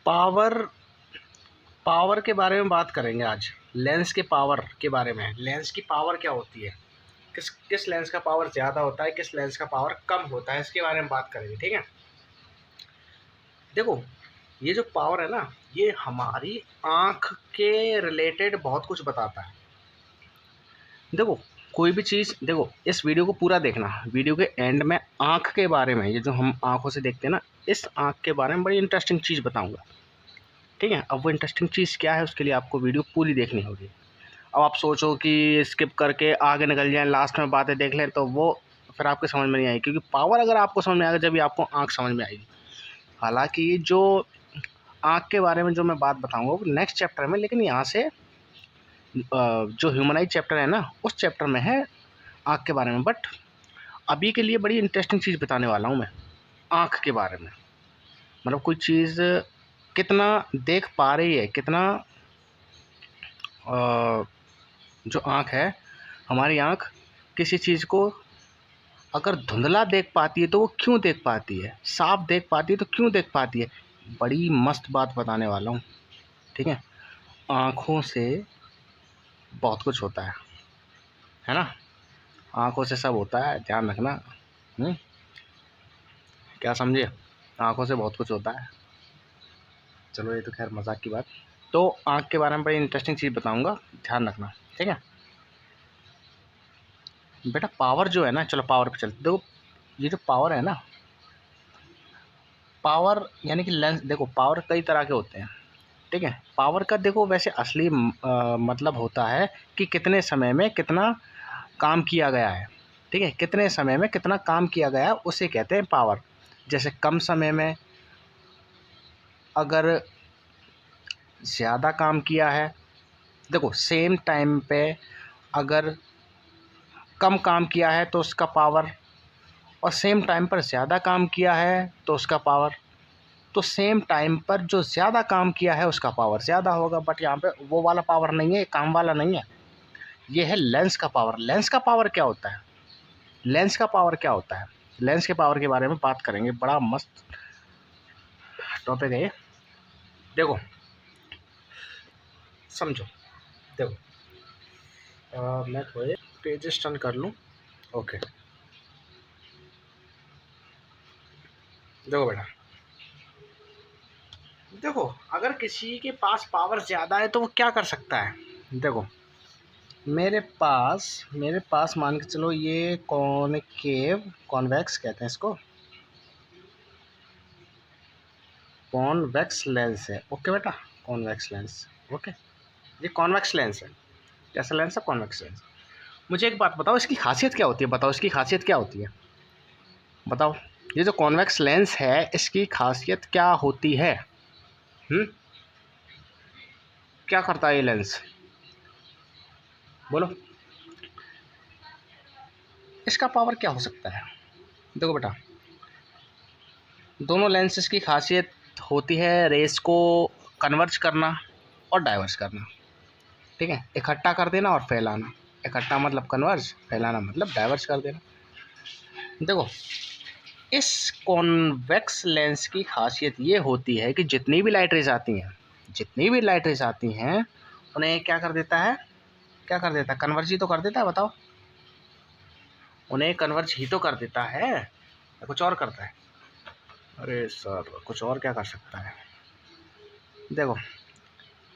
Power power के बारे में बात करेंगे आज। लेंस के पावर के बारे में, लेंस की पावर क्या होती है, किस किस लेंस का पावर ज़्यादा होता है, किस लेंस का पावर कम होता है, इसके बारे में बात करेंगे। ठीक है, देखो ये जो पावर है ना, ये हमारी आँख के रिलेटेड बहुत कुछ बताता है। देखो कोई भी चीज़, देखो इस वीडियो को पूरा देखना, वीडियो के एंड में आँख के बारे में, ये जो हम आँखों से देखते हैं ना, इस आँख के बारे में बड़ी इंटरेस्टिंग चीज़ बताऊंगा। ठीक है, अब वो इंटरेस्टिंग चीज़ क्या है, उसके लिए आपको वीडियो पूरी देखनी होगी। अब आप सोचो कि स्किप करके आगे निकल जाएं, लास्ट में बातें देख लें, तो वो फिर आपके समझ में नहीं आएगी, क्योंकि पावर अगर आपको समझ में आएगा जब भी आपको आँख समझ में आएगी। हालांकि जो आँख के बारे में जो मैं बात बताऊंगा वो नेक्स्ट चैप्टर में, लेकिन यहाँ से जो ह्यूमनाइज चैप्टर है ना, उस चैप्टर में है आँख के बारे में। बट अभी के लिए बड़ी इंटरेस्टिंग चीज़ बताने वाला हूँ मैं आँख के बारे में। मतलब कोई चीज़ कितना देख पा रही है, कितना जो आँख है, हमारी आँख किसी चीज़ को अगर धुंधला देख पाती है तो वो क्यों देख पाती है, साफ देख पाती है तो क्यों देख पाती है, बड़ी मस्त बात बताने वाला हूँ। ठीक है, आँखों से बहुत कुछ होता है ना, आँखों से सब होता है, ध्यान रखना। क्या समझे, आँखों से बहुत कुछ होता है। चलो ये तो खैर मजाक की बात। तो आँख के बारे में बड़ी इंटरेस्टिंग चीज़ बताऊंगा, ध्यान रखना। ठीक है बेटा, पावर जो है ना, चलो पावर पे चलते। देखो ये जो पावर है ना, पावर यानी कि लेंस, देखो पावर कई तरह के होते हैं। ठीक है, पावर का देखो वैसे असली मतलब होता है कि कितने समय में कितना काम किया गया है। ठीक है, कितने समय में कितना काम किया गया है उसे कहते हैं पावर। जैसे कम समय में अगर ज़्यादा काम किया है, देखो सेम टाइम पे अगर कम काम किया है तो उसका पावर, और सेम टाइम पर ज़्यादा काम किया है तो उसका पावर। तो सेम टाइम पर जो ज़्यादा काम किया है उसका पावर ज़्यादा होगा। बट यहाँ पे वो वाला पावर नहीं है, काम वाला नहीं है, ये है लेंस का पावर। लेंस का पावर क्या होता है, लेंस का पावर क्या होता है, लेंस के पावर के बारे में बात करेंगे, बड़ा मस्त टॉपिक है ये। देखो समझो, देखो मैं थोड़े पेजेस टर्न कर लूँ। ओके, देखो बेटा, देखो अगर किसी के पास पावर ज़्यादा है तो वो क्या कर सकता है। देखो मेरे पास मान के चलो, ये कॉनकेव, कॉन्वेक्स कहते हैं इसको, कॉन्वेक्स लेंस है। ओके बेटा, कॉन्वेक्स लेंस, ओके, ये कॉन्वेक्स लेंस है। कैसा लेंस है, कॉन्वेक्स लेंस। मुझे एक बात बताओ, इसकी खासियत क्या होती है, बताओ इसकी खासियत क्या होती है, बताओ। ये जो कॉन्वेक्स लेंस है इसकी खासियत क्या होती है, क्या करता है ये लेंस, बोलो। इसका पावर क्या हो सकता है। देखो बेटा, दोनों लेंसेज की खासियत होती है रेस को कन्वर्ज करना और डाइवर्स करना। ठीक है, इकट्ठा कर देना और फैलाना। इकट्ठा मतलब कन्वर्ज, फैलाना मतलब डाइवर्स कर देना। देखो इस कॉन्वेक्स लेंस की खासियत ये होती है कि जितनी भी लाइट रेज आती हैं, जितनी भी लाइट रेज आती हैं, उन्हें क्या कर देता है, क्या कर देता है, कन्वर्ज ही तो कर देता है, बताओ। उन्हें कन्वर्ज ही तो कर देता है, या कुछ और करता है। अरे सर कुछ और क्या कर सकता है। देखो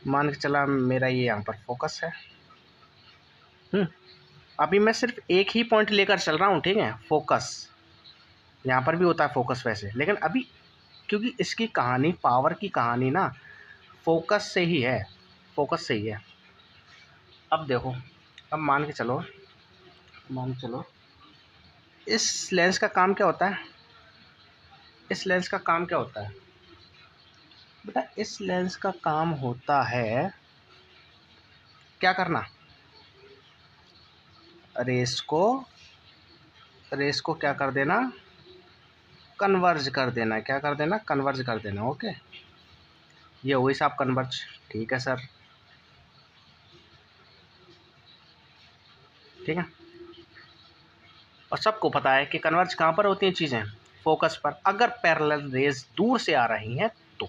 मान के चला मेरा ये यहाँ पर फोकस है, अभी मैं सिर्फ एक ही पॉइंट लेकर चल रहा हूँ। ठीक है, फोकस, यहाँ पर भी होता है फोकस वैसे, लेकिन अभी क्योंकि इसकी कहानी, पावर की कहानी ना फोकस से ही है, फोकस से ही है। अब देखो, अब मान के चलो, मान के चलो इस लेंस का काम क्या होता है, इस लेंस का काम क्या होता है बेटा, इस लेंस का काम होता है क्या करना, रेस को, रेस को क्या कर देना, कन्वर्ज कर देना। क्या कर देना, कन्वर्ज कर देना। ओके, ये वही साहब कन्वर्ज। ठीक है सर, ठीक है। और सबको पता है कि कन्वर्ज कहाँ पर होती हैं चीज़ें, फोकस पर। अगर पैरेलल रेज दूर से आ रही हैं तो,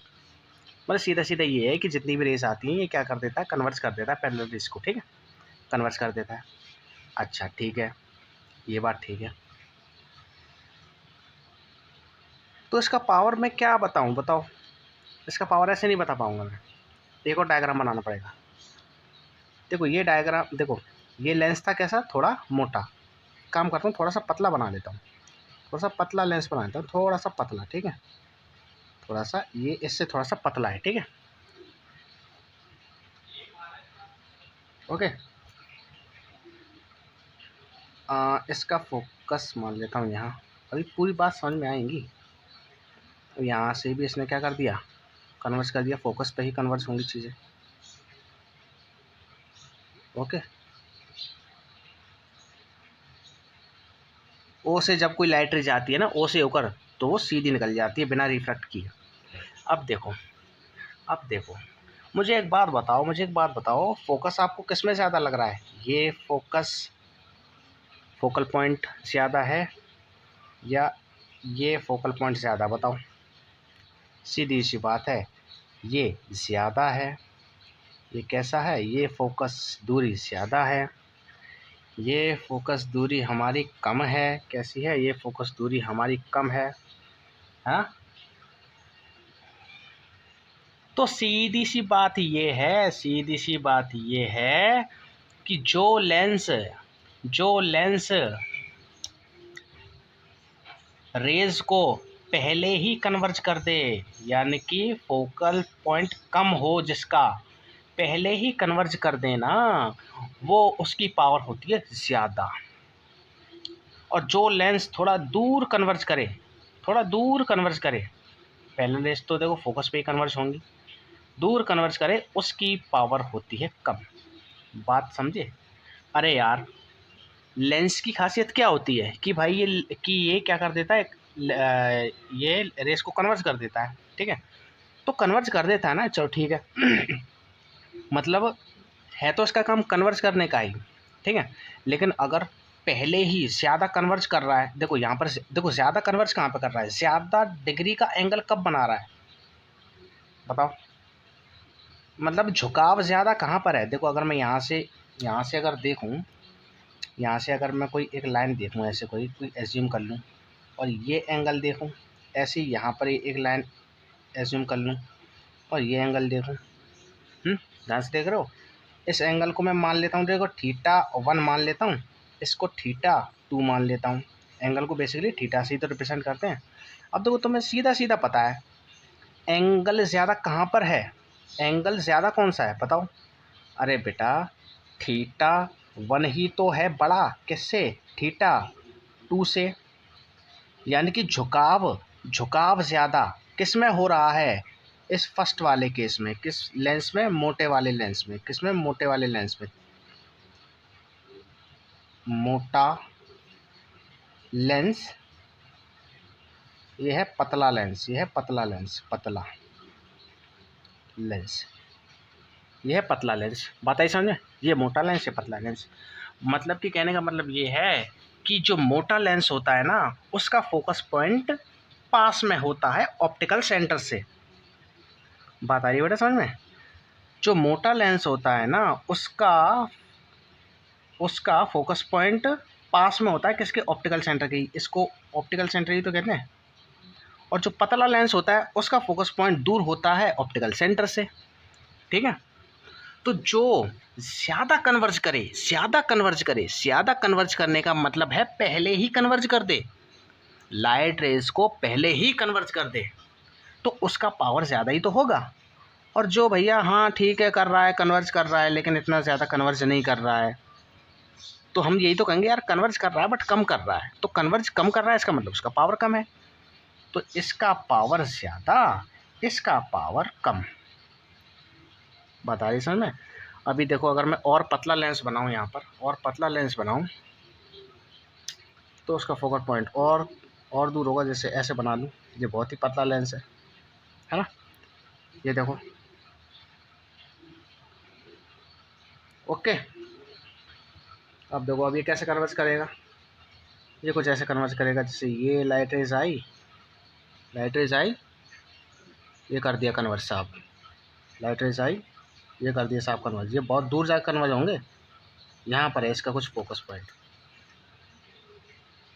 मतलब सीधा सीधा ये है कि जितनी भी रेस आती हैं ये क्या कर देता है, कन्वर्ज कर देता है पैरेलल रेस को, ठीक है, कन्वर्ज कर देता है। अच्छा ठीक है, ये बात ठीक है। तो इसका पावर मैं क्या बताऊं, बताओ, इसका पावर ऐसे नहीं बता पाऊंगा मैं। एक और डायग्राम बनाना पड़ेगा। देखो ये डायग्राम, देखो ये लेंस था कैसा, थोड़ा मोटा, काम करता हूँ थोड़ा सा पतला बना लेता हूँ, थोड़ा सा पतला लेंस बना लेता हूँ, थोड़ा सा पतला, ठीक है, थोड़ा सा ये इससे थोड़ा सा पतला है, ठीक है, ओके। इसका फोकस मान लेता हूँ यहाँ, अभी पूरी बात समझ में आएंगी। तो यहाँ से भी इसने क्या कर दिया, कन्वर्स कर दिया, फोकस पे ही कन्वर्स होंगी चीज़ें, ओके। ओ से जब कोई लाइट रे जाती है ना, ओ से होकर, तो वो सीधी निकल जाती है बिना रिफ्लेक्ट किए। अब देखो, अब देखो, मुझे एक बात बताओ, मुझे एक बात बताओ, फोकस आपको किस में ज़्यादा लग रहा है, ये फोकस फोकल पॉइंट ज़्यादा है या ये फोकल पॉइंट ज़्यादा, बताओ, सीधी सी बात है, ये ज़्यादा है। ये कैसा है, ये फोकस दूरी ज़्यादा है, ये फोकस दूरी हमारी कम है, कैसी है, ये फोकस दूरी हमारी कम है, हाँ। तो सीधी सी बात ये है, सीधी सी बात ये है कि जो लेंस रेज को पहले ही कन्वर्ज कर दे, यानी कि फोकल पॉइंट कम हो जिसका, पहले ही कन्वर्ज कर देना, वो उसकी पावर होती है ज़्यादा। और जो लेंस थोड़ा दूर कन्वर्ज करे, थोड़ा दूर कन्वर्ज करे, पहले लेंस तो देखो फोकस पे ही कन्वर्ज होंगी, दूर कन्वर्ज करे उसकी पावर होती है कम। बात समझे? अरे यार, लेंस की खासियत क्या होती है कि भाई ये क्या कर देता है, ये रेस को कन्वर्ज कर देता है, ठीक है, तो कन्वर्ज कर देता है ना, चलो ठीक है मतलब है तो इसका काम कन्वर्ज करने का ही, ठीक है, लेकिन अगर पहले ही ज़्यादा कन्वर्ज कर रहा है, देखो यहाँ पर देखो ज़्यादा कन्वर्ज कहाँ पे कर रहा है, ज़्यादा डिग्री का एंगल कब बना रहा है, बताओ, मतलब झुकाव ज़्यादा कहाँ पर है। देखो अगर मैं यहाँ से अगर देखूँ, यहाँ से अगर मैं कोई एक लाइन देखूँ, ऐसे कोई कोई एज्यूम कर लूँ, और ये एंगल देखूँ, ऐसे ही यहाँ पर एक लाइन एज्यूम कर लूँ और ये एंगल देखूँ, ध्यान से देख रहे हो, इस एंगल को मैं मान लेता हूँ, देखो θ1 मान लेता हूँ, इसको θ2 मान लेता हूँ, एंगल को बेसिकली थीटा से ही तो रिप्रेजेंट करते हैं। अब देखो तुम्हें सीधा सीधा पता है एंगल ज़्यादा कहाँ पर है, एंगल ज़्यादा कौन सा है बताओ, अरे बेटा θ1 ही तो है बड़ा, किससे, θ2 से, यानी कि झुकाव झुकाव ज़्यादा किस में हो रहा है, इस फर्स्ट वाले केस में, किस लेंस में, मोटे वाले लेंस में, किस में, मोटे वाले लेंस में, मोटा लेंस, ये है पतला लेंस, ये है पतला लेंस, पतला लेंस, ये है पतला लेंस, बात आई समझे, ये मोटा लेंस है पतला लेंस। मतलब कि कहने का मतलब ये है कि जो मोटा लेंस होता है ना, उसका फोकस पॉइंट पास में होता है ऑप्टिकल सेंटर से, बात आ रही है बेटा समझ में, जो मोटा लेंस होता है ना उसका उसका फोकस पॉइंट पास में होता है किसके, ऑप्टिकल सेंटर के, इसको ऑप्टिकल सेंटर ही तो कहते हैं। और जो पतला लेंस होता है उसका फोकस पॉइंट दूर होता है ऑप्टिकल सेंटर से, ठीक है। तो जो ज़्यादा कन्वर्ज करे, ज़्यादा कन्वर्ज करे, ज़्यादा कन्वर्ज करने का मतलब है पहले ही कन्वर्ज कर दे, लाइट रेज को पहले ही कन्वर्ज कर दे, तो उसका पावर ज़्यादा ही तो होगा। और जो भैया हाँ ठीक है कर रहा है, कन्वर्ज कर रहा है, लेकिन इतना ज़्यादा कन्वर्ज नहीं कर रहा है, तो हम यही तो कहेंगे यार कन्वर्ज कर रहा है बट कम कर रहा है, तो कन्वर्ज कम कर रहा है इसका मतलब उसका पावर कम है, तो इसका पावर ज़्यादा, इसका पावर कम, बता रही समझ में। अभी देखो अगर मैं और पतला लेंस बनाऊँ, यहाँ पर और पतला लेंस बनाऊँ, तो उसका फोकस पॉइंट और दूर होगा, जैसे ऐसे बना लूँ, ये बहुत ही पतला लेंस है ना, ये देखो, ओके। अब देखो अब ये कैसे कन्वर्ज करेगा, ये कुछ ऐसे कन्वर्ज करेगा, जैसे ये लाइट रेज आई, ये कर दिया कन्वर्ज साहब, लाइट रेज आई, ये कर दिया साफ कन्वर्ज, ये बहुत दूर जाकर कन्वर्ज होंगे। यहाँ पर है इसका कुछ फोकस पॉइंट,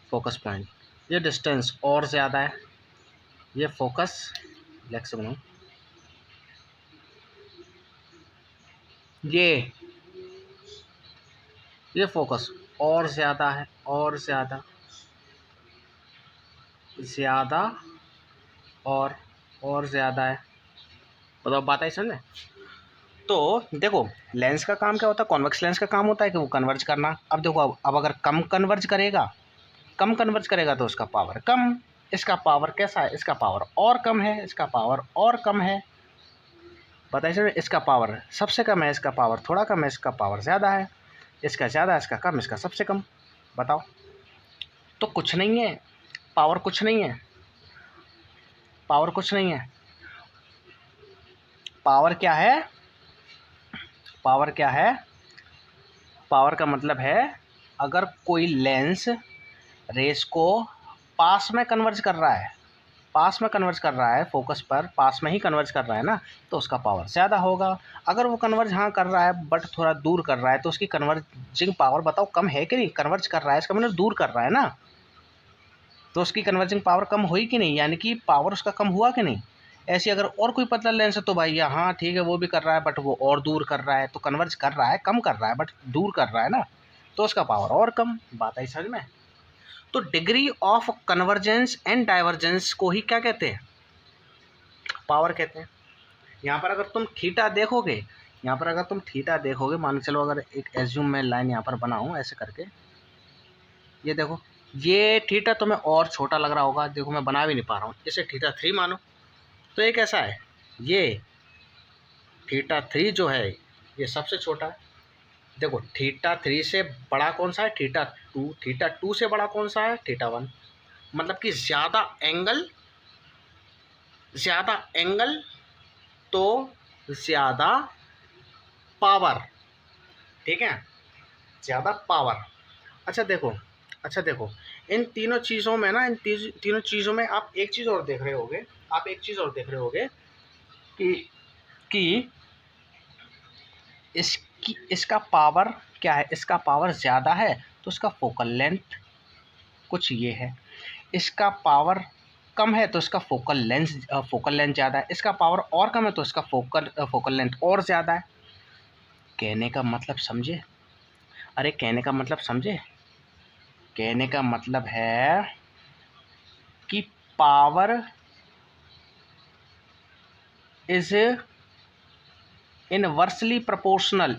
फोकस पॉइंट, ये डिस्टेंस और ज़्यादा है, ये फोकस ब्लैक से बनाऊँ, ये फोकस और ज़्यादा है, और ज़्यादा ज़्यादा और ज़्यादा है। बताओ बात आई समझ में? तो देखो लेंस का काम क्या होता है, कॉन्वेक्स लेंस का काम होता है कि वो कन्वर्ज करना। अब देखो अब अगर कम कन्वर्ज करेगा तो उसका पावर कम, इसका पावर कैसा है, इसका पावर और कम है, इसका पावर और कम है। बताइए सर, इसका पावर सबसे कम है, इसका पावर थोड़ा कम है, इसका पावर ज़्यादा है, इसका ज़्यादा, इसका कम, इसका सबसे कम। बताओ, तो कुछ नहीं है, पावर कुछ नहीं है, पावर कुछ नहीं है। पावर क्या है, पावर क्या है, पावर का मतलब है अगर कोई लेंस रेस को पास में कन्वर्ज कर रहा है, पास में कन्वर्ज कर रहा है, फोकस पर पास में ही कन्वर्ज कर रहा है ना, तो उसका पावर ज़्यादा होगा। अगर वो कन्वर्ज हाँ कर रहा है बट थोड़ा दूर कर रहा है, तो उसकी कन्वर्जिंग पावर बताओ कम है कि नहीं। कन्वर्ज कर रहा है इसका मतलब दूर कर रहा है ना, तो उसकी कन्वर्जिंग पावर कम हुई कि नहीं, यानी कि पावर उसका कम हुआ कि नहीं। ऐसी अगर और कोई पतला लेंस है तो भाई हाँ ठीक है वो भी कर रहा है बट वो और दूर कर रहा है, तो कन्वर्ज कर रहा है, कम कर रहा है बट दूर कर रहा है ना, तो उसका पावर और कम। बात आई समझ में? तो degree of convergence and divergence को ही क्या कहते हैं, पावर कहते हैं। यहाँ पर अगर तुम थीटा देखोगे, यहाँ पर अगर तुम थीटा देखोगे, मान चलो अगर एक एज्यूम में लाइन यहाँ पर बनाऊँ ऐसे करके, ये देखो ये थीटा तुम्हें और छोटा लग रहा होगा, देखो मैं बना भी नहीं पा रहा हूँ, इसे थीटा 3 मानो, तो ये कैसा है, ये थीटा 3 जो है ये सबसे छोटा है। देखो थीटा 3 से बड़ा कौन सा है, थीटा 2, थीटा 2 से बड़ा कौन सा है, थीटा 1। मतलब कि ज़्यादा एंगल तो ज़्यादा पावर, ठीक है, ज़्यादा पावर। अच्छा देखो इन तीनों चीज़ों में ना, इन तीनों चीज़ों में आप एक चीज़ और देख रहे होगे, कि इसका पावर क्या है, इसका पावर ज़्यादा है तो उसका फोकल लेंथ कुछ ये है, इसका पावर कम है तो इसका फोकल लेंथ ज़्यादा है, इसका पावर और कम है तो इसका फोकल लेंथ और ज़्यादा है। कहने का मतलब समझे, अरे कहने का मतलब समझे, कहने का मतलब है कि power is inversely proportional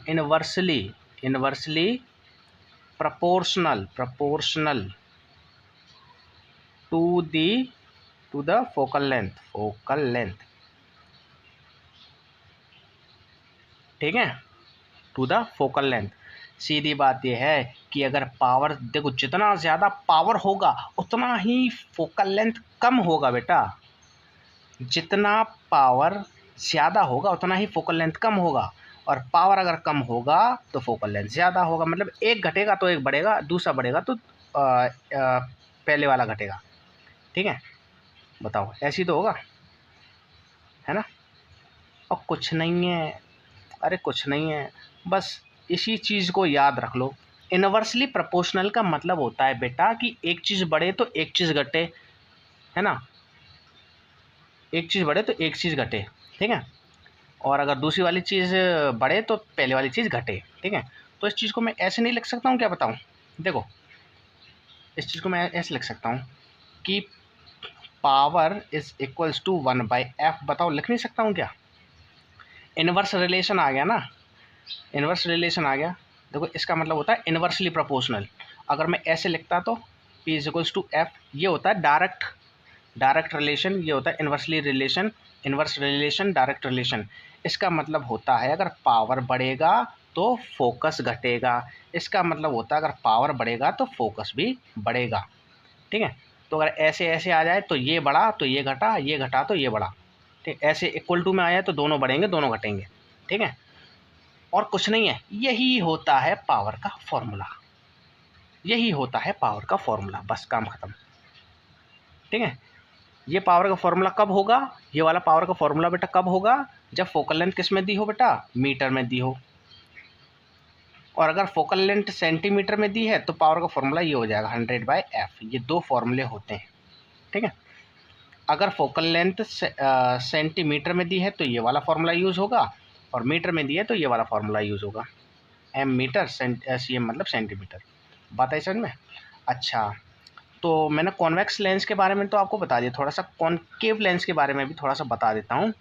to the focal length, ठीक है, टू द फोकल लेंथ। सीधी बात यह है कि अगर पावर देखो जितना ज़्यादा पावर होगा उतना ही फोकल लेंथ कम होगा बेटा, जितना पावर ज़्यादा होगा उतना ही फोकल लेंथ कम होगा, और पावर अगर कम होगा तो फोकल लेंथ ज़्यादा होगा। मतलब एक घटेगा तो एक बढ़ेगा, दूसरा बढ़ेगा तो पहले वाला घटेगा, ठीक है। बताओ ऐसी तो होगा, है ना। और कुछ नहीं है, अरे कुछ नहीं है, बस इसी चीज़ को याद रख लो। इनवर्सली प्रोपोर्शनल का मतलब होता है बेटा कि एक चीज़ बढ़े तो एक चीज़ घटे, है ना, एक चीज़ बढ़े तो एक चीज़ घटे, ठीक है, और अगर दूसरी वाली चीज़ बढ़े तो पहले वाली चीज़ घटे, ठीक है। तो इस चीज़ को मैं ऐसे नहीं लिख सकता हूँ, क्या बताऊँ, देखो इस चीज़ को मैं ऐसे लिख सकता हूँ कि power is equals to 1/f। बताओ लिख नहीं सकता हूँ क्या, इनवर्स रिलेशन आ गया ना, इनवर्स रिलेशन आ गया। देखो इसका मतलब होता है इनवर्सली प्रोपोर्शनल। अगर मैं ऐसे लिखता तो P is equals to F, ये होता है डायरेक्ट रिलेशन, ये होता है इनवर्स रिलेशन डायरेक्ट रिलेशन। इसका मतलब होता है अगर पावर बढ़ेगा तो फोकस घटेगा, इसका मतलब होता है अगर पावर बढ़ेगा तो फोकस भी बढ़ेगा, ठीक है। तो अगर ऐसे ऐसे आ जाए तो ये बढ़ा तो ये घटा, ये घटा तो ये बढ़ा, ठीक। ऐसे इक्वल टू में आया तो दोनों बढ़ेंगे दोनों घटेंगे, ठीक है। और कुछ नहीं है, यही होता है पावर का फॉर्मूला, यही होता है पावर का फॉर्मूला, बस काम खत्म, ठीक है। ये पावर का फॉर्मूला कब होगा, ये वाला पावर का फॉर्मूला बेटा कब होगा, जब फोकल लेंथ किस में दी हो बेटा, मीटर में दी हो। और अगर फोकल लेंथ सेंटीमीटर में दी है तो पावर का फॉर्मूला ये हो जाएगा 100/f। ये दो फॉर्मूले होते हैं, ठीक है। अगर फोकल लेंथ सेंटीमीटर में दी है तो ये वाला फॉर्मूला यूज़ होगा, और मीटर में दी है तो ये वाला फॉर्मूला यूज़ होगा। एम मीटर, CM मतलब सेंटीमीटर। बात है समझ में। अच्छा, तो मैंने कॉन्वेक्स लेंस के बारे में तो आपको बता दिया, थोड़ा सा कॉनकेव लेंस के बारे में भी थोड़ा सा बता देता हूँ।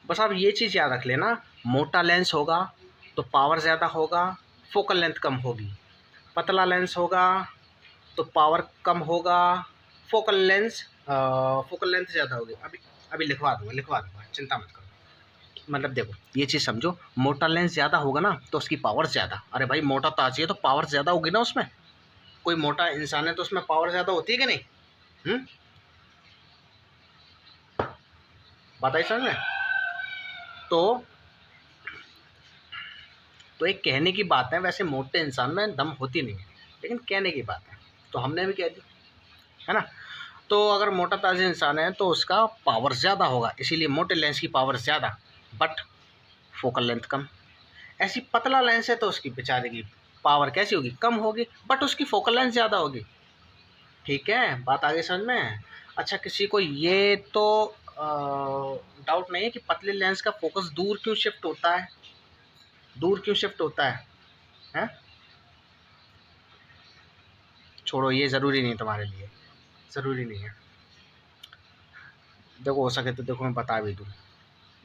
बस आप ये चीज़ याद रख लेना, मोटा लेंस होगा तो पावर ज़्यादा होगा, फोकल लेंथ कम होगी। पतला लेंस होगा तो पावर कम होगा, फोकल लेंथ ज़्यादा होगी। अभी लिखवा दूंगा, चिंता मत करो। मतलब देखो ये चीज़ समझो, मोटा लेंस ज़्यादा होगा ना तो उसकी पावर ज़्यादा। अरे भाई मोटा ताज़ी है तो पावर ज़्यादा होगी ना उसमें। कोई मोटा इंसान है तो उसमें पावर ज़्यादा होती है कि नहीं? बताइए समझ में। तो एक कहने की बात है, वैसे मोटे इंसान में दम होती नहीं है, लेकिन कहने की बात है तो हमने भी कह दी, है ना। तो अगर मोटा ताज़ा इंसान है तो उसका पावर ज़्यादा होगा, इसीलिए मोटे लेंस की पावर ज़्यादा बट फोकल लेंथ कम। ऐसी पतला लेंस है तो उसकी बेचारे की पावर कैसी होगी, कम होगी, बट उसकी फोकल लेंथ ज़्यादा होगी। ठीक है, बात आगे समझ में। अच्छा, किसी को ये तो डाउट नहीं है कि पतले लेंस का फोकस दूर क्यों शिफ्ट होता है, हैं? छोड़ो, ये ज़रूरी नहीं तुम्हारे लिए, ज़रूरी नहीं है। देखो हो सके तो देखो मैं बता भी दूँ,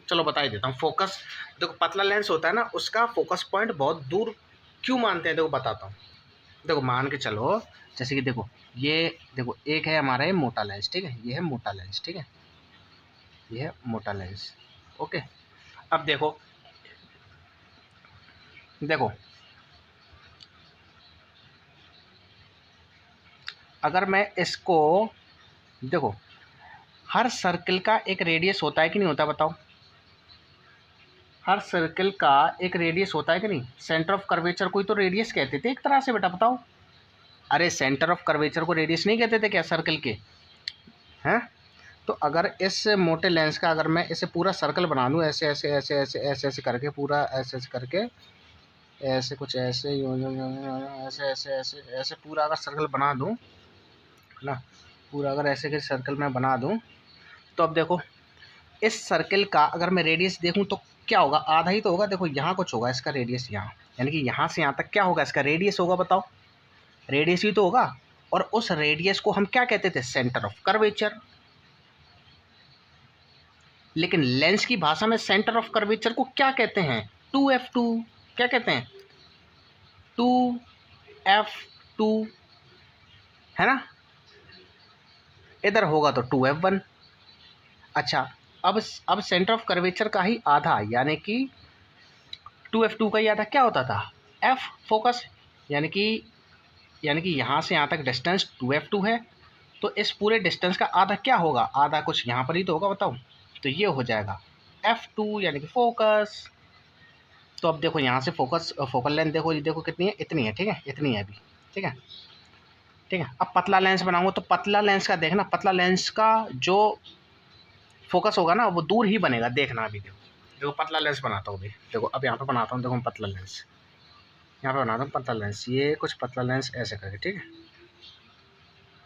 चलो बता ही देता हूँ। फोकस, देखो पतला लेंस होता है ना, उसका फोकस पॉइंट बहुत दूर क्यों मानते हैं, देखो बताता हूँ। देखो मान के चलो, जैसे कि देखो ये देखो एक है हमारा ये मोटा लेंस, ठीक है, ये है मोटा लेंस, ठीक है, ये है मोटा लेंस। ओके, अब देखो अगर मैं इसको देखो, हर सर्कल का एक रेडियस होता है कि नहीं होता, बताओ। हर सर्कल का एक रेडियस होता है कि नहीं। सेंटर ऑफ कर्वेचर को ही तो रेडियस कहते थे एक तरह से बेटा, बताओ। अरे सेंटर ऑफ कर्वेचर को रेडियस नहीं कहते थे क्या सर्कल के, हैं? तो अगर इस मोटे लेंस का अगर मैं इसे पूरा सर्कल बना दूँ, ऐसे ऐसे ऐसे ऐसे ऐसे ऐसे करके, पूरा ऐसे ऐसे करके, ऐसे कुछ ऐसे ऐसे ऐसे ऐसे ऐसे पूरा अगर सर्कल बना दूँ, है ना, पूरा अगर ऐसे के सर्कल मैं बना दूँ, तो अब देखो इस सर्कल का अगर मैं रेडियस देखूँ तो क्या होगा, आधा ही तो होगा। देखो यहाँ कुछ होगा इसका रेडियस, यहाँ यानी कि यहाँ से यहाँ तक क्या होगा, इसका रेडियस होगा, बताओ। रेडियस ही तो होगा, और उस रेडियस को हम क्या कहते थे, सेंटर ऑफ कर्वेचर। लेकिन लेंस की भाषा में सेंटर ऑफ कर्वेचर को क्या कहते हैं, 2f2। क्या कहते हैं, 2f2, है ना। इधर होगा तो 2f1। अच्छा, अब सेंटर ऑफ कर्वेचर का ही आधा यानी कि 2f2 का ही आधा क्या होता था, f फोकस, यानी कि यहाँ से यहाँ तक डिस्टेंस 2f2 है, तो इस पूरे डिस्टेंस का आधा क्या होगा, आधा कुछ यहाँ पर ही तो होगा, बताओ। तो ये हो जाएगा f2 यानी कि फोकस। तो अब देखो यहाँ से फोकल लेंथ देखो, ये देखो कितनी है, इतनी है, ठीक है, इतनी है अभी, ठीक है, ठीक है। अब पतला लेंस बनाऊंगा तो पतला लेंस का देखना, पतला लेंस का जो फोकस होगा ना वो दूर ही बनेगा, देखना। अभी देखो पतला लेंस बनाता हूँ अभी, देखो अब यहाँ पे बनाता हूँ, देखो पतला लेंस यहाँ पे बनाता हूँ, पतला लेंस, ये कुछ पतला लेंस ऐसे करके, ठीक है,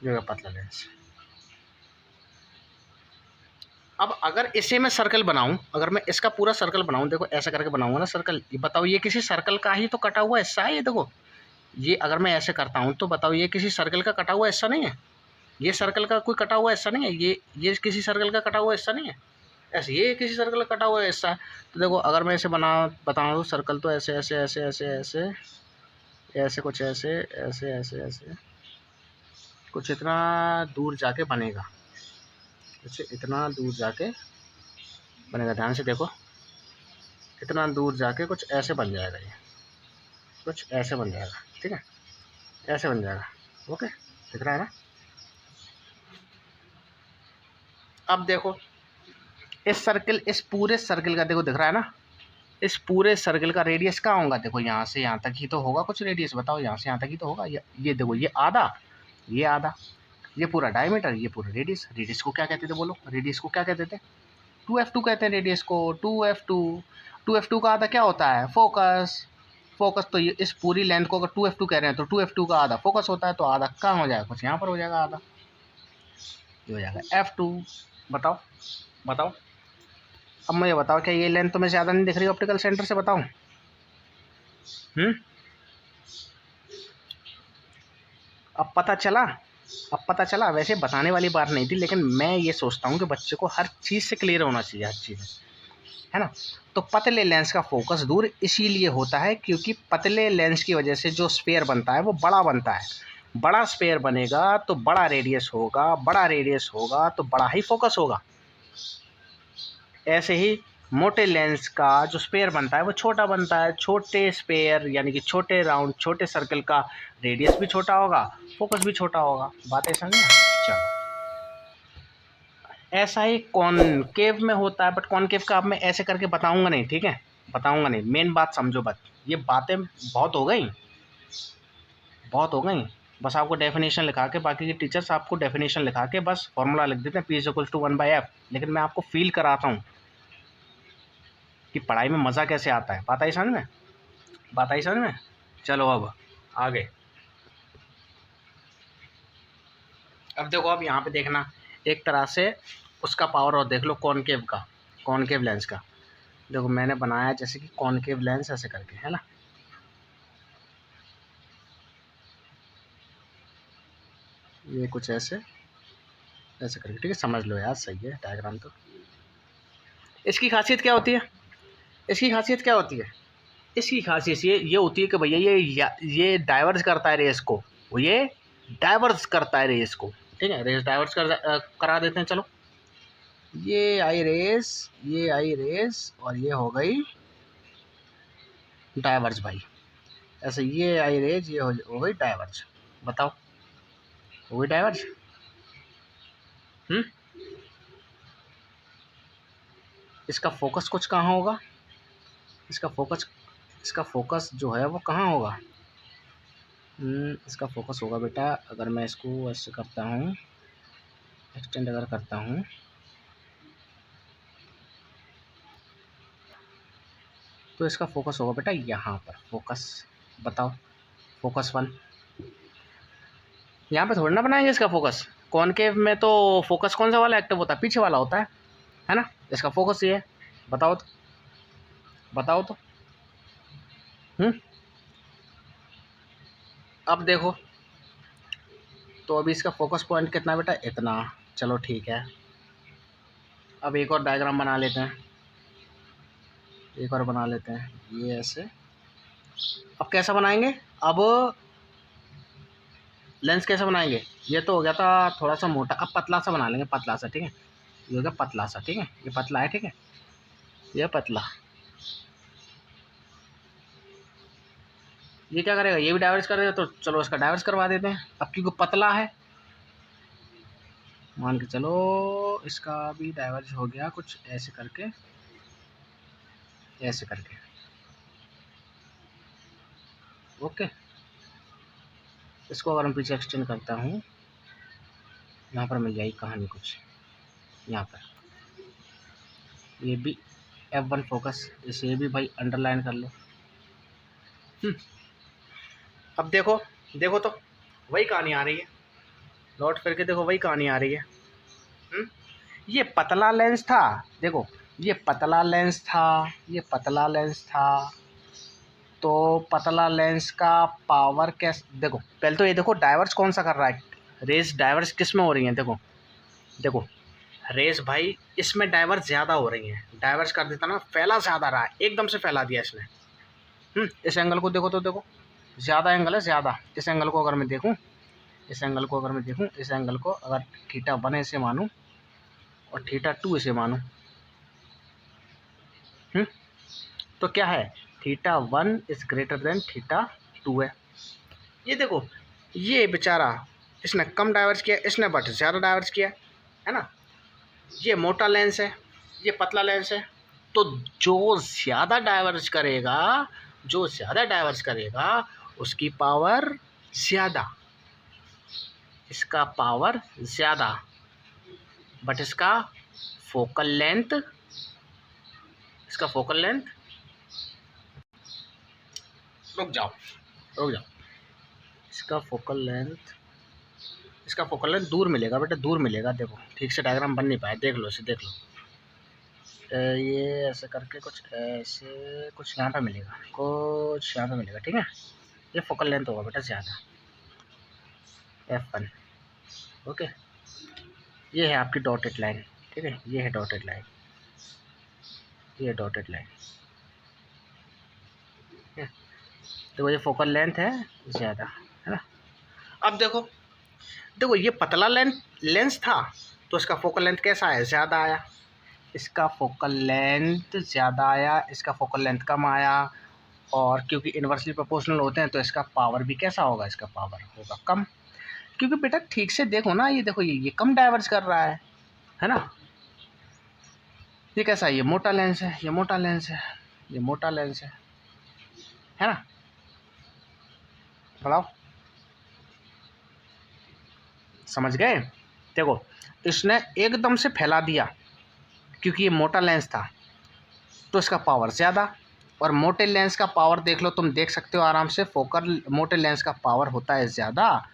ये पतला लेंस। अब अगर इसे मैं सर्कल बनाऊं, अगर मैं इसका पूरा सर्कल बनाऊं, देखो ऐसा करके बनाऊंगा ना सर्कल, ये बताओ ये किसी सर्कल का ही तो कटा हुआ हिस्सा है, ये देखो, ये अगर मैं ऐसे करता हूं तो बताओ ये किसी सर्कल का कटा हुआ हिस्सा नहीं है, ये सर्कल का कोई कटा हुआ हिस्सा नहीं है, ये किसी सर्कल का कटा हुआ हिस्सा नहीं है, ऐसे ये किसी सर्कल का कटा हुआ हिस्सा है। तो देखो अगर मैं इसे बताऊँ तो सर्कल तो ऐसे ऐसे ऐसे ऐसे ऐसे ऐसे कुछ ऐसे ऐसे ऐसे ऐसे कुछ इतना दूर जाके बनेगा, कुछ इतना दूर जाके बनेगा, ध्यान से देखो, इतना दूर जाके कुछ ऐसे बन जाएगा, ये कुछ ऐसे बन जाएगा, ठीक है, ऐसे बन जाएगा। ओके, दिख रहा है ना। अब देखो इस पूरे सर्कल का देखो दिख रहा है ना, इस पूरे सर्कल का रेडियस कहाँ होगा, देखो यहाँ से यहाँ तक ही तो होगा कुछ रेडियस, बताओ यहाँ से यहाँ तक ही तो होगा। ये देखो ये आधा, ये आधा, ये पूरा डायमीटर, ये पूरा रेडियस। रेडियस को क्या कहते थे बोलो, रेडियस को क्या कहते थे? 2f2 कहते हैं रेडियस को, 2f2। 2f2 का आधा क्या होता है? फोकस। फोकस तो ये इस पूरी लेंथ को अगर 2f2 कह रहे हैं तो 2f2 का आधा फोकस होता है, तो आधा कहाँ हो जाएगा? कुछ यहाँ पर हो जाएगा, आधा ये हो जाएगा f2। बताओ बताओ, अब मुझे बताओ, क्या ये लेंथ तुम्हें ज़्यादा नहीं दिख रही ऑप्टिकल सेंटर से? बताओ। अब पता चला, अब पता चला। वैसे बताने वाली बात नहीं थी, लेकिन मैं ये सोचता हूँ कि बच्चे को हर चीज़ से क्लियर होना चाहिए, हर चीज़, है ना। तो पतले लेंस का फोकस दूर इसीलिए होता है क्योंकि पतले लेंस की वजह से जो स्फेयर बनता है वो बड़ा बनता है। बड़ा स्फेयर बनेगा तो बड़ा रेडियस होगा, बड़ा रेडियस होगा तो बड़ा ही फोकस होगा। ऐसे ही मोटे लेंस का जो स्पेयर बनता है वो छोटा बनता है। छोटे स्पेयर यानी कि छोटे राउंड, छोटे सर्कल का रेडियस भी छोटा होगा, फोकस भी छोटा होगा। बात ऐसा नहीं है। चलो, ऐसा ही कॉनकेव में होता है, बट कॉनकेव का अब मैं ऐसे करके बताऊंगा नहीं, ठीक है? बताऊंगा नहीं, मेन बात समझो। बस ये बातें बहुत हो गई, बहुत हो गई। बस आपको डेफिनेशन लिखा के, बाकी के टीचर्स आपको डेफिनेशन लिखा के बस फॉर्मूला लिख देते हैं, P=1/f। लेकिन मैं आपको फील कराता हूँ कि पढ़ाई में मज़ा कैसे आता है। बात आई समझ में? बात आई समझ में? चलो अब आगे। अब देखो, अब यहाँ पे देखना एक तरह से उसका पावर और देख लो कॉनकेव का, कॉनकेव लेंस का। देखो मैंने बनाया जैसे कि कॉनकेव लेंस ऐसे करके, है ना। ये कुछ ऐसे ऐसे करके, ठीक है, समझ लो यार, सही है डायग्राम तो। इसकी खासियत क्या होती है? इसकी खासियत क्या होती है? इसकी खासियत ये होती है कि भैया ये डाइवर्स करता है रेस को, ये डाइवर्स करता है रेस को, ठीक है। रेस डाइवर्स करा देते हैं। चलो, ये आई रेस, ये आई रेस, और ये हो गई डाइवर्स भाई। ऐसे ये आई रेस, ये हो गई डाइवर्स। बताओ, हो गई डाइवर्स। इसका फोकस कुछ कहाँ होगा? इसका फोकस जो है वो कहाँ होगा? इसका फोकस होगा बेटा, अगर मैं इसको ऐसे करता हूँ, एक्सटेंड अगर करता हूँ, तो इसका फोकस होगा बेटा यहाँ पर। फोकस बताओ, फोकस 1 यहाँ पे थोड़ी ना बनाएंगे इसका फोकस। कॉनकेव में तो फोकस कौन सा वाला एक्टिव होता है? पीछे वाला होता है ना। इसका फोकस ये है, बताओ तो, बताओ तो। अब देखो, तो अभी इसका फोकस पॉइंट कितना बेटा? इतना। चलो ठीक है, अब एक और डायग्राम बना लेते हैं, एक और बना लेते हैं, ये ऐसे। अब कैसा बनाएंगे? अब लेंस कैसे बनाएंगे? ये तो हो गया था थोड़ा सा मोटा, अब पतला सा बना लेंगे, पतला सा, ठीक है। ये हो गया पतला सा, ठीक है, ये पतला है, ठीक है, ये पतला। ये क्या करेगा? ये भी डाइवर्स करेगा, तो चलो इसका डाइवर्स करवा देते हैं। अब क्योंकि पतला है, मान के चलो इसका भी डाइवर्स हो गया कुछ ऐसे करके, ऐसे करके, ओके। इसको अगर मैं पीछे एक्सटेंड करता हूँ, यहाँ पर मिल जाएगी कहानी कुछ, यहाँ पर ये भी F1 फोकस, इसे भी भाई अंडरलाइन कर लो। अब देखो, देखो तो वही कहानी आ रही है, लौट फिर के देखो वही कहानी आ रही है। ये पतला लेंस था, देखो ये पतला लेंस था, ये पतला लेंस था। तो पतला लेंस का पावर कैसे? देखो पहले तो ये देखो डाइवर्स कौन सा कर रहा है, रेस डाइवर्स किस में हो रही है? देखो देखो, रेस भाई इसमें डाइवर्स ज़्यादा हो रही है। डाइवर्स कर देता ना, फैला ज़्यादा रहा है, एकदम से फैला दिया इसने। इस एंगल को देखो तो, देखो ज़्यादा एंगल है, ज़्यादा। इस एंगल को अगर मैं देखूँ, इस एंगल को अगर मैं देखूँ, इस एंगल को अगर θ1 ऐसे मानूँ और θ2 इसे मानूँ, तो क्या है? θ1 इज ग्रेटर देन θ2 है। ये देखो, ये बेचारा इसने कम डाइवर्स किया, इसने बट ज़्यादा डाइवर्स किया, है ना। ये मोटा लेंस है, ये पतला लेंस है। तो जो ज़्यादा डाइवर्स करेगा, जो ज़्यादा डाइवर्स करेगा उसकी पावर ज़्यादा। इसका पावर ज़्यादा, बट इसका फोकल लेंथ, रुक जाओ, इसका फोकल लेंथ दूर मिलेगा बेटा, दूर मिलेगा। देखो ठीक से डायग्राम बन नहीं पाया, देख लो इसे, देख लो। ये ऐसे करके कुछ ऐसे, कुछ यहाँ पे मिलेगा, कुछ यहाँ पे मिलेगा, ठीक है। ये फोकल लेंथ होगा बेटा ज़्यादा, F1। ओके, ये है आपकी डॉटेड लाइन, ठीक है, ये है डॉटेड लाइन, ये डॉटेड लाइन, ठीक है। तो ये फोकल लेंथ है ज़्यादा, है ना। अब देखो ये पतला लेंस था, तो इसका फोकल लेंथ कैसा है, ज़्यादा आया। इसका फोकल लेंथ ज़्यादा आया, इसका फोकल लेंथ कम आया, और क्योंकि इन्वर्सली प्रोपोर्शनल होते हैं तो इसका पावर भी कैसा होगा, इसका पावर होगा कम। क्योंकि बेटा ठीक से देखो ना, ये देखो ये कम डाइवर्ज कर रहा है ना। ये कैसा है, ये मोटा लेंस है, ये मोटा लेंस है, ये मोटा लेंस है ना। बताओ, समझ गए। देखो इसने एकदम से फैला दिया, क्योंकि ये मोटा लेंस था तो इसका पावर ज़्यादा, और मोटे लेंस का पावर देख लो, तुम देख सकते हो आराम से। मोटे लेंस का पावर होता है ज़्यादा,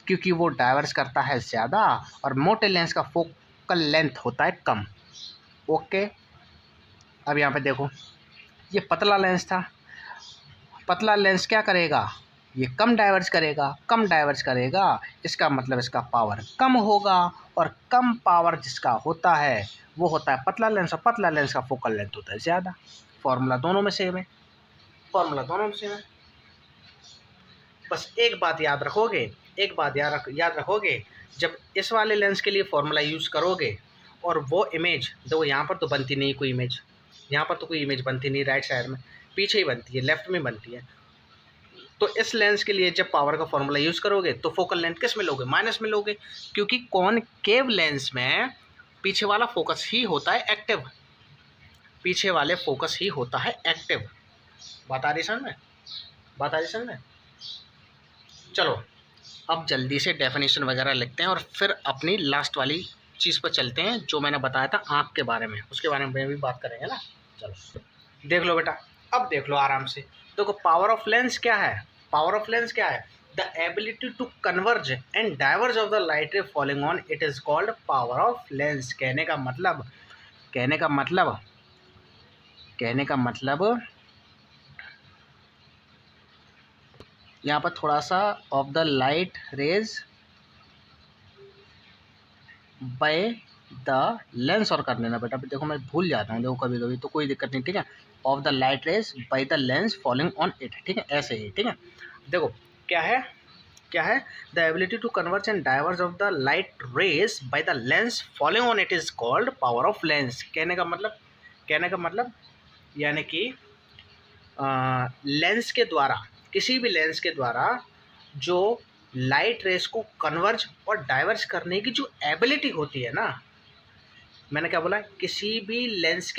क्योंकि वो डाइवर्स करता है ज़्यादा, और मोटे लेंस का फोकल लेंथ होता है कम। ओके, अब यहाँ पे देखो ये पतला लेंस था, पतला लेंस क्या करेगा, ये कम डाइवर्स करेगा, इसका मतलब इसका पावर कम होगा, और कम पावर जिसका होता है वो होता है पतला लेंस, और पतला लेंस का फोकल लेंथ होता है ज़्यादा। फॉर्मूला दोनों में सेम है, बस एक बात याद रखोगे, जब इस वाले लेंस के लिए फॉर्मूला यूज़ करोगे, और वो इमेज देखो, यहाँ पर तो बनती नहीं कोई इमेज, यहाँ पर तो कोई इमेज बनती नहीं, राइट साइड में पीछे ही बनती है, लेफ्ट में बनती है। तो इस लेंस के लिए जब पावर का फॉर्मूला यूज़ करोगे तो फोकल लेंथ किस में लोगे, माइनस में लोगे, क्योंकि कॉनकेव लेंस में पीछे वाला फोकस ही होता है एक्टिव, बात आ रही समझ में। चलो अब जल्दी से डेफिनेशन वगैरह लिखते हैं, और फिर अपनी लास्ट वाली चीज़ पर चलते हैं, जो मैंने बताया था आँख के बारे में, उसके बारे में भी बात करेंगे ना। चलो देख लो बेटा, अब देख लो आराम से। देखो पावर ऑफ लेंस क्या है, the ability to converge and diverge of the light ray falling on it is called power of lens. कहने का मतलब यहाँ पर थोड़ा सा of the light rays by the lens और कर लेना बेटा, देखो मैं भूल जाता हूँ, देखो कभी तो कोई दिक्कत नहीं, ठीक है। Of the light rays by the lens falling on it, ठीक है, ऐसे ही, ठीक है। देखो क्या है the ability to converge and diverge of the light rays by the lens falling on it is called power of lens. कहने का मतलब यानी कि लेंस के द्वारा, किसी भी लेंस के द्वारा जो लाइट रेस को कन्वर्ज और डाइवर्ज करने की जो एबिलिटी होती है ना, मैंने क्या बोला, किसी भी लेंस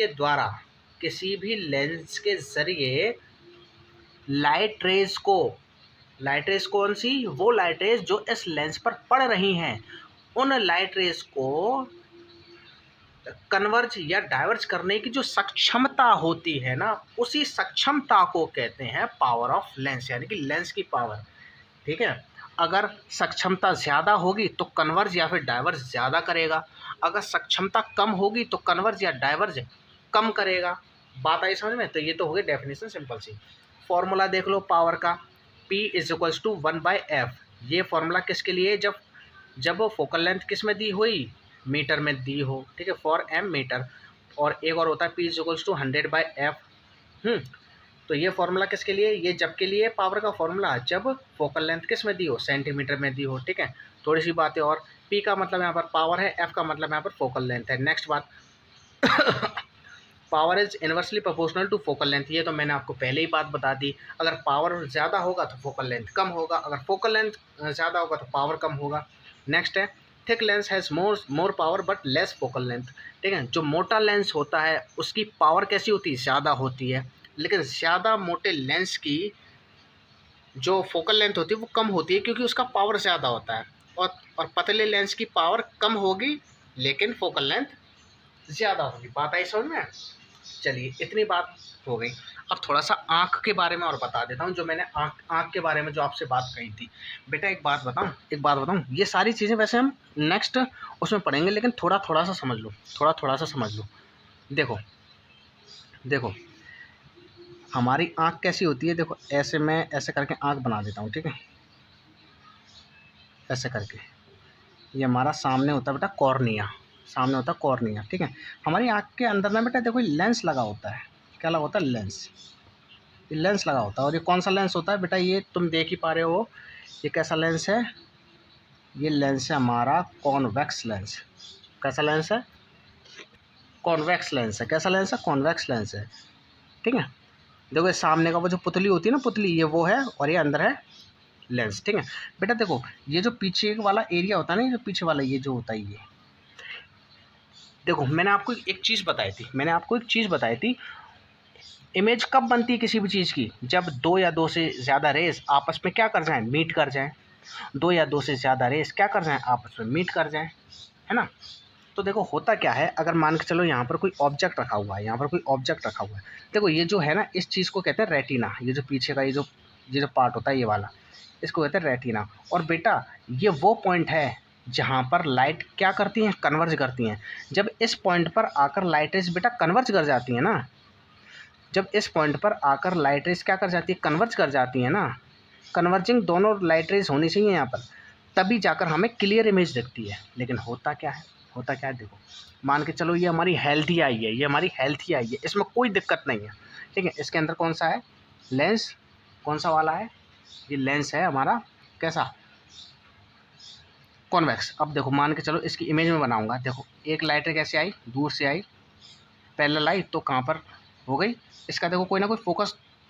के ज़रिए लाइट रेस कौन सी, वो लाइट रेस जो इस लेंस पर पड़ रही हैं, उन लाइट रेस को कन्वर्ज या डाइवर्ज करने की जो सक्षमता होती है ना, उसी सक्षमता को कहते हैं पावर ऑफ लेंस, यानी कि लेंस की पावर, ठीक है। अगर सक्षमता ज़्यादा होगी तो कन्वर्ज या फिर डाइवर्ज ज़्यादा करेगा, अगर सक्षमता कम होगी तो कन्वर्ज या डाइवर्ज कम करेगा। बात आई समझ में। तो ये तो हो गई डेफिनेशन सिंपल सी। फॉर्मूला देख लो पावर का, P is equals to 1/f। ये फॉर्मूला किसके लिए, जब फोकल लेंथ किस में दी हुई, मीटर में दी हो, ठीक है, फॉर m मीटर। और एक और होता है P is equals to 100/f। तो ये फॉर्मूला किसके लिए, ये जब के लिए पावर का फॉर्मूला जब फोकल लेंथ किस में दी हो, सेंटीमीटर में दी हो, ठीक है। थोड़ी सी बातें और, P का मतलब यहाँ पर पावर है, F का मतलब यहाँ पर फोकल लेंथ है। नेक्स्ट बात power is inversely proportional to focal length. ये तो मैंने आपको पहले ही बात बता दी, अगर पावर ज़्यादा होगा तो फोकल लेंथ कम होगा, अगर फोकल लेंथ ज़्यादा होगा तो पावर कम होगा। नेक्स्ट है thick lens has more power but less focal length, ठीक है। जो मोटा लेंस होता है उसकी पावर कैसी होती है, ज़्यादा होती है, लेकिन ज़्यादा मोटे लेंस की जो फोकल लेंथ होती है वो कम होती है, क्योंकि उसका पावर ज़्यादा होता है। और और पतले लेंस की पावर कम होगी लेकिन फोकल लेंथ ज़्यादा होगी। बात आई समझ में? चलिए इतनी बात हो गई। अब थोड़ा सा आँख के बारे में और बता देता हूँ, जो मैंने आँख के बारे में जो आपसे बात कही थी। बेटा एक बात बताऊँ, ये सारी चीज़ें वैसे हम नेक्स्ट उसमें पढ़ेंगे, लेकिन थोड़ा सा समझ लो, थोड़ा सा समझ लो। देखो हमारी आँख कैसी होती है, देखो ऐसे मैं ऐसे करके आँख बना देता हूँ, ठीक है, ऐसे करके। ये हमारा सामने होता है बेटा कॉर्निया, सामने होता है कॉर्निया, ठीक है। हमारी आँख के अंदर ना बेटा देखो लेंस लगा होता है। क्या लगा होता है? लेंस। ये लेंस लगा होता है। और ये कौन सा लेंस होता है बेटा? ये तुम देख ही पा रहे हो, ये कैसा लेंस है? ये लेंस है हमारा कॉन्वेक्स लेंस। कैसा लेंस है? कॉन्वेक्स लेंस है। कैसा लेंस है? कॉन्वेक्स लेंस है, ठीक है। देखो ये सामने का वो जो पुतली होती है ना, पुतली, ये वो है, और ये अंदर है लेंस, ठीक है। बेटा देखो ये जो पीछे वाला एरिया होता है ना, ये जो पीछे वाला ये जो होता है, ये देखो मैंने आपको एक चीज़ बताई थी, इमेज कब बनती है किसी भी चीज़ की? जब दो या दो से ज़्यादा रेस आपस में क्या कर जाएं? मीट कर जाएं। दो या दो से ज़्यादा रेस क्या कर जाएं? आपस में मीट कर जाएं, है ना। तो देखो होता क्या है, अगर मान के चलो यहाँ पर कोई ऑब्जेक्ट रखा हुआ है, देखो ये जो है ना, इस चीज़ को कहते हैं रेटिना। ये जो पीछे का ये जो पार्ट होता है, ये वाला, इसको कहते हैं रेटिना। और बेटा ये वो पॉइंट है जहाँ पर लाइट क्या करती हैं? कन्वर्ज करती हैं। जब इस पॉइंट पर आकर लाइट रेस बेटा कन्वर्ज कर जाती है ना, जब इस पॉइंट पर आकर लाइट रेस क्या कर जाती है? कन्वर्ज कर जाती है ना। कन्वर्जिंग दोनों लाइट रेस होनी चाहिए यहाँ पर, तभी जाकर हमें क्लियर इमेज दिखती है। लेकिन होता क्या है, देखो मान के चलो ये हमारी हेल्थी आई है, इसमें कोई दिक्कत नहीं है, ठीक है। इसके अंदर कौन सा है? लेंस। कौन सा वाला है? ये लेंस है हमारा, कैसा? कॉन्वेक्स। अब देखो मान के चलो इसकी इमेज में बनाऊंगा। देखो एक लाइट रे कैसे आई? दूर से आई, पैरेलल आई, तो कहाँ पर हो गई? इसका देखो कोई ना कोई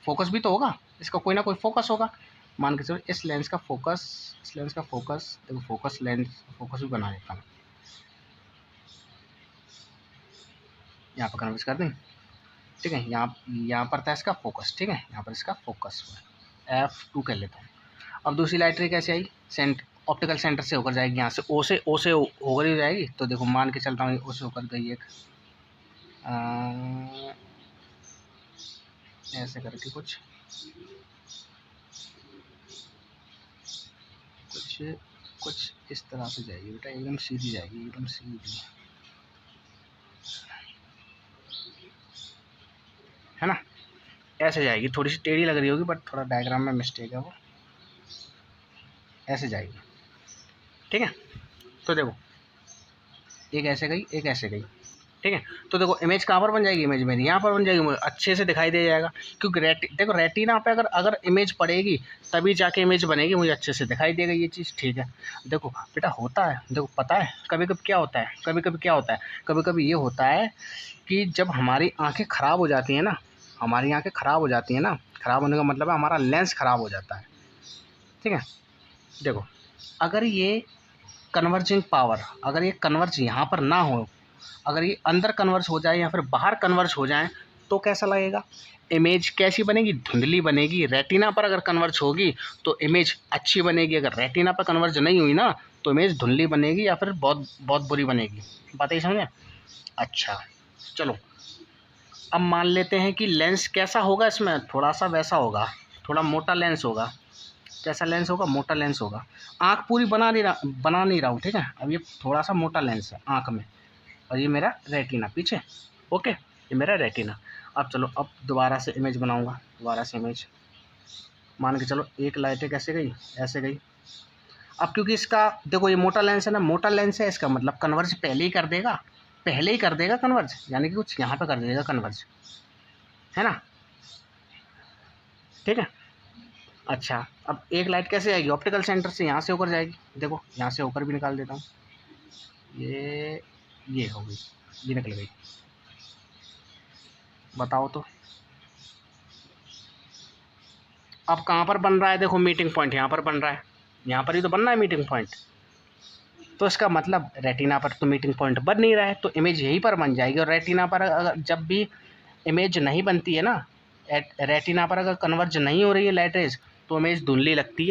फोकस भी तो होगा, इसका कोई ना कोई फोकस होगा। मान के चलो इस लेंस का फोकस, देखो फोकस भी बना देता हूँ, यहाँ पर कन्वर्ज कर दें, ठीक है। यहाँ पर था इसका फोकस, ठीक है, यहाँ पर इसका फोकस F2 कर लेता हूँ। अब दूसरी लाइट रे कैसे आई? ऑप्टिकल सेंटर से होकर जाएगी, यहाँ से ओ से होकर ही जाएगी। तो देखो मान के चलता हूँ ओ से होकर गई एक, ऐसे करके कुछ इस तरह से जाएगी बेटा, एकदम सीधी जाएगी, एकदम सीधी, है ना। ऐसे जाएगी, थोड़ी सी टेढ़ी लग रही होगी बट थोड़ा डायग्राम में मिस्टेक है, वो ऐसे जाएगी, ठीक है। तो देखो एक ऐसे गई, एक ऐसे गई, ठीक है। तो देखो इमेज कहाँ पर बन जाएगी? इमेज मेरी यहाँ पर बन जाएगी, मुझे अच्छे से दिखाई दे जाएगा, क्योंकि देखो रेटिना पे अगर इमेज पड़ेगी तभी जाके इमेज बनेगी, मुझे अच्छे से दिखाई देगा ये चीज़, ठीक है। देखो बेटा होता है, देखो पता है कभी कभी क्या होता है, कभी कभी ये होता है कि जब हमारी आँखें ख़राब हो जाती हैं ना, ख़राब होने का मतलब है हमारा लेंस ख़राब हो जाता है, ठीक है। देखो अगर ये कन्वर्जिंग पावर, अगर ये कन्वर्ज यहाँ पर ना हो, अगर ये अंदर कन्वर्ज हो जाए या फिर बाहर कन्वर्ज हो जाए, तो कैसा लगेगा? इमेज कैसी बनेगी? धुंधली बनेगी। रेटिना पर अगर कन्वर्ज होगी तो इमेज अच्छी बनेगी, अगर रेटिना पर कन्वर्ज नहीं हुई ना तो इमेज धुंधली बनेगी या फिर बहुत बहुत बुरी बनेगी। बात ही समझे? अच्छा चलो अब मान लेते हैं कि लेंस कैसा होगा, इसमें थोड़ा सा वैसा होगा, थोड़ा मोटा लेंस होगा। कैसा लेंस होगा? मोटा लेंस होगा। आँख पूरी बना नहीं रहा हूँ, ठीक है। अब ये थोड़ा सा मोटा लेंस है आँख में, और ये मेरा रेटिना पीछे, ओके, ये मेरा रेटिना। अब चलो अब दोबारा से इमेज बनाऊंगा, इमेज मान के चलो एक लाइट कैसे गई? ऐसे गई। अब क्योंकि इसका देखो ये मोटा लेंस है ना, इसका मतलब कन्वर्ज पहले ही कर देगा कन्वर्ज, यानी कि कुछ यहाँ पे कर देगा कन्वर्ज, है ना, ठीक है। अच्छा अब एक लाइट कैसे आएगी? ऑप्टिकल सेंटर से यहाँ से होकर जाएगी। देखो यहाँ से होकर भी निकाल देता हूँ, ये हो गई, ये निकल गई। बताओ तो अब कहाँ पर बन रहा है? देखो मीटिंग पॉइंट यहाँ पर बन रहा है, यहाँ पर ही तो बन रहा है मीटिंग पॉइंट। तो इसका मतलब रेटिना पर तो मीटिंग पॉइंट बन नहीं रहा है, तो इमेज यहीं पर बन जाएगी। और रेटिना पर अगर जब भी इमेज नहीं बनती है ना, रेटिना पर अगर कन्वर्ज नहीं हो रही है लाइट रेज, तो इमेज धुंधली लगती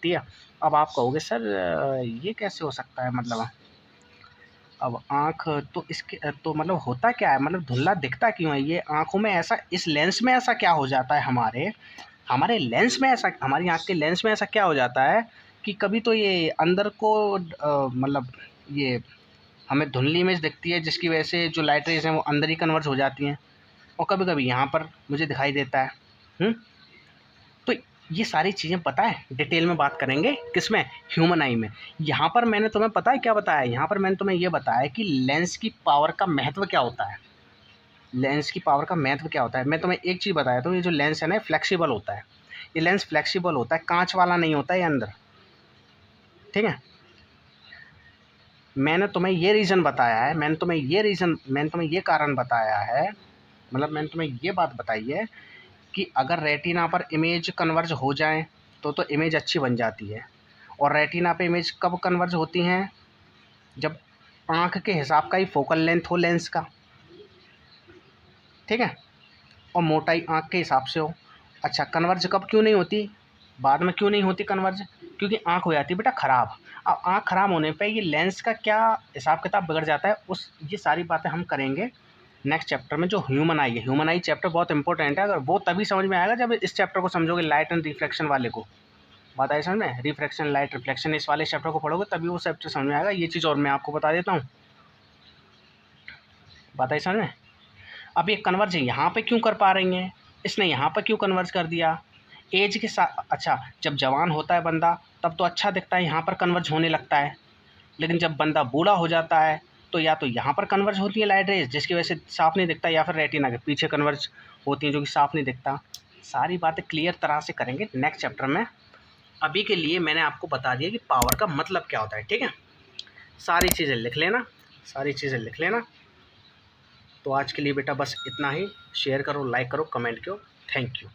है, अब आप कहोगे सर ये कैसे हो सकता है, मतलब अब आँख तो इसके तो मतलब होता क्या है, मतलब धुंधला दिखता क्यों है? ये आँखों में ऐसा, इस लेंस में ऐसा क्या हो जाता है, हमारे हमारे लेंस में ऐसा, हमारी आँख के लेंस में ऐसा क्या हो जाता है कि कभी तो ये अंदर को मतलब ये हमें धुंधली इमेज दिखती है, जिसकी वजह से जो लाइट रेज़ हैं वो अंदर ही कन्वर्ज हो जाती हैं, और कभी-कभी यहाँ पर मुझे दिखाई देता है। हुँ? तो ये सारी चीज़ें पता है, डिटेल में बात करेंगे किसमें, ह्यूमन आई में। यहाँ पर मैंने तुम्हें पता है क्या बताया, यहाँ पर मैंने तुम्हें ये बताया कि लेंस की पावर का महत्व क्या होता है। लेंस की पावर का महत्व क्या होता है, मैं तुम्हें एक चीज़ बताया था, ये जो लेंस है ना फ्लेक्सिबल होता है, ये लेंस फ्लेक्सिबल होता है, कांच वाला नहीं होता है ये अंदर, ठीक है। मैंने तुम्हें ये रीज़न बताया है, मैंने तुम्हें ये कारण बताया है, मतलब मैंने तुम्हें ये बात बताई है कि अगर रेटिना पर इमेज कन्वर्ज हो जाए तो इमेज अच्छी बन जाती है। और रेटिना पे इमेज कब कन्वर्ज होती हैं, जब आँख के हिसाब का ही फोकल लेंथ हो लेंस का, ठीक है, और मोटाई आँख के हिसाब से हो। अच्छा, कन्वर्ज कब क्यों नहीं होती, बाद में क्यों नहीं होती कन्वर्ज, क्योंकि आँख हो जाती है बेटा ख़राब। अब आँख ख़राब होने पे ये लेंस का क्या हिसाब किताब बिगड़ जाता है, उस ये सारी बातें हम करेंगे नेक्स्ट चैप्टर में, जो ह्यूमन आई है। ह्यूमन आई चैप्टर बहुत इंपॉर्टेंट है, अगर वो तभी समझ में आएगा जब इस चैप्टर को समझोगे, लाइट एंड रिफ्लेक्शन वाले को। बात आई समझ में, रिफ्रैक्शन लाइट रिफ्लेक्शन, इस वाले चैप्टर को पढ़ोगे तभी वो चैप्टर समझ में आएगा। ये चीज़ और मैं आपको बता देता हूँ, बात आई समझ में। अब ये कन्वर्ज यहाँ पे क्यों कर पा रही हैं, इसने यहाँ पर क्यों कन्वर्ज कर दिया, एज के साथ। अच्छा, जब जवान होता है बंदा तब तो अच्छा दिखता है, यहाँ पर कन्वर्ज होने लगता है, लेकिन जब बंदा बूढ़ा हो जाता है तो या तो यहाँ पर कन्वर्ज होती है लाइट रेज, जिसकी वजह से साफ नहीं दिखता, या फिर रेटिना के पीछे कन्वर्ज होती हैं जो कि साफ नहीं दिखता। सारी बातें क्लियर तरह से करेंगे नेक्स्ट चैप्टर में। अभी के लिए मैंने आपको बता दिया कि पावर का मतलब क्या होता है, ठीक है। सारी चीज़ें लिख लेना, सारी चीज़ें लिख लेना। तो आज के लिए बेटा बस इतना ही। शेयर करो, लाइक करो, कमेंट करो। Thank you.